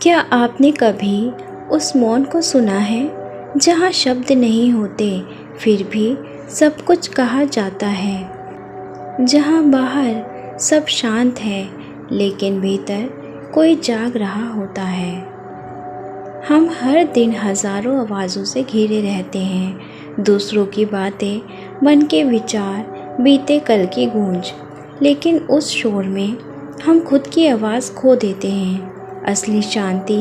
क्या आपने कभी उस मौन को सुना है जहाँ शब्द नहीं होते फिर भी सब कुछ कहा जाता है, जहाँ बाहर सब शांत है लेकिन भीतर कोई जाग रहा होता है। हम हर दिन हजारों आवाज़ों से घिरे रहते हैं, दूसरों की बातें, मन के विचार, बीते कल की गूंज, लेकिन उस शोर में हम खुद की आवाज़ खो देते हैं। असली शांति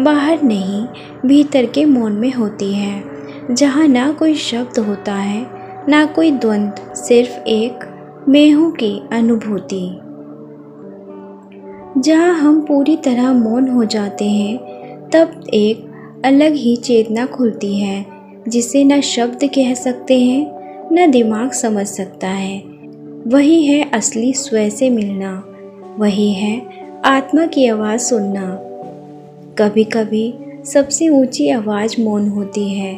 बाहर नहीं, भीतर के मौन में होती है, जहाँ ना कोई शब्द होता है ना कोई द्वंद्व, सिर्फ एक मैं हूँ की अनुभूति। जहाँ हम पूरी तरह मौन हो जाते हैं तब एक अलग ही चेतना खुलती है, जिसे न शब्द कह सकते हैं न दिमाग समझ सकता है। वही है असली स्वयं से मिलना, वही है आत्मा की आवाज़ सुनना। कभी कभी सबसे ऊंची आवाज़ मौन होती है।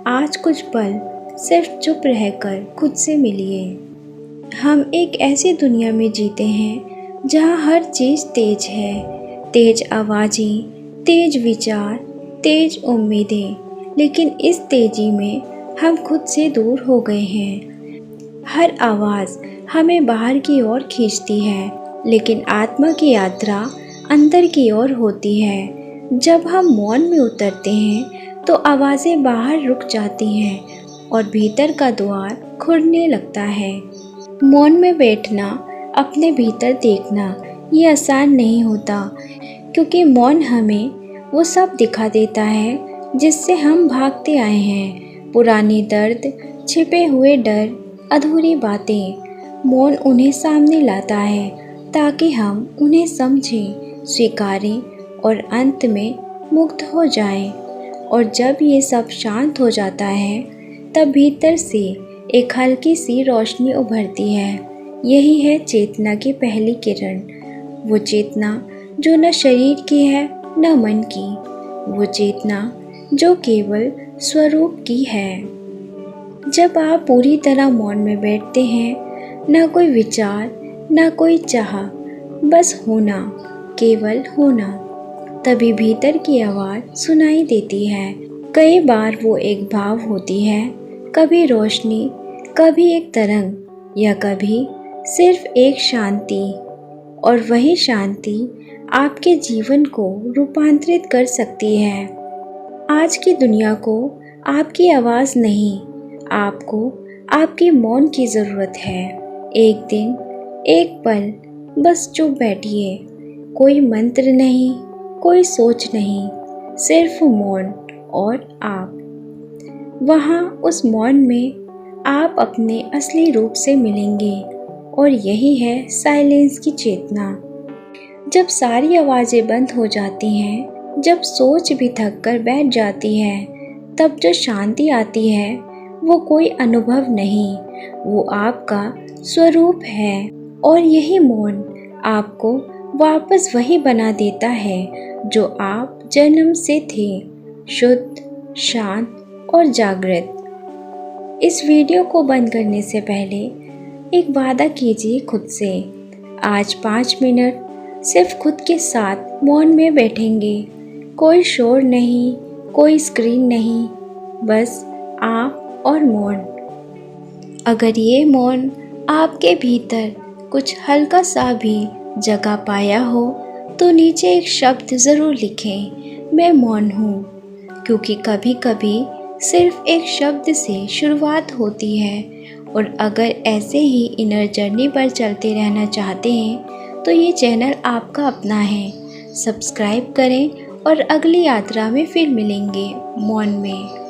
आज कुछ पल सिर्फ चुप रहकर खुद से मिलिए। हम एक ऐसी दुनिया में जीते हैं जहाँ हर चीज़ तेज है, तेज आवाज़ें, तेज विचार, तेज उम्मीदें, लेकिन इस तेजी में हम खुद से दूर हो गए हैं। हर आवाज़ हमें बाहर की ओर खींचती है, लेकिन आत्मा की यात्रा अंदर की ओर होती है। जब हम मौन में उतरते हैं तो आवाज़ें बाहर रुक जाती हैं और भीतर का द्वार खुलने लगता है। मौन में बैठना, अपने भीतर देखना, ये आसान नहीं होता, क्योंकि मौन हमें वो सब दिखा देता है जिससे हम भागते आए हैं। पुराने दर्द, छिपे हुए डर, अधूरी बातें। मौन उन्हें सामने लाता है ताकि हम उन्हें समझें, स्वीकारें और अंत में मुक्त हो जाएं। और जब ये सब शांत हो जाता है तब भीतर से एक हल्की सी रोशनी उभरती है। यही है चेतना की पहली किरण, वो चेतना जो न शरीर की है न मन की, वो चेतना जो केवल स्वरूप की है। जब आप पूरी तरह मौन में बैठते हैं, न कोई विचार न कोई चाह, बस होना, केवल होना, तभी भीतर की आवाज़ सुनाई देती है। कई बार वो एक भाव होती है, कभी रोशनी, कभी एक तरंग, या कभी सिर्फ एक शांति। और वही शांति आपके जीवन को रूपांतरित कर सकती है। आज की दुनिया को आपकी आवाज़ नहीं, आपको आपके मौन की ज़रूरत है। एक दिन, एक पल, बस चुप बैठिए। कोई मंत्र नहीं, कोई सोच नहीं, सिर्फ मौन और आप। वहाँ उस मौन में आप अपने असली रूप से मिलेंगे, और यही है साइलेंस की चेतना। जब सारी आवाज़ें बंद हो जाती हैं, जब सोच भी थक कर बैठ जाती है, तब जो शांति आती है वो कोई अनुभव नहीं, वो आपका स्वरूप है। और यही मौन आपको वापस वही बना देता है जो आप जन्म से थे, शुद्ध, शांत और जागृत। इस वीडियो को बंद करने से पहले एक वादा कीजिए खुद से। आज 5 मिनट सिर्फ खुद के साथ मौन में बैठेंगे। कोई शोर नहीं, कोई स्क्रीन नहीं, बस आप और मौन। अगर ये मौन आपके भीतर कुछ हल्का सा भी जगह पाया हो तो नीचे एक शब्द ज़रूर लिखें, मैं मौन हूँ। क्योंकि कभी कभी सिर्फ एक शब्द से शुरुआत होती है। और अगर ऐसे ही इनर जर्नी पर चलते रहना चाहते हैं तो ये चैनल आपका अपना है। सब्सक्राइब करें और अगली यात्रा में फिर मिलेंगे मौन में।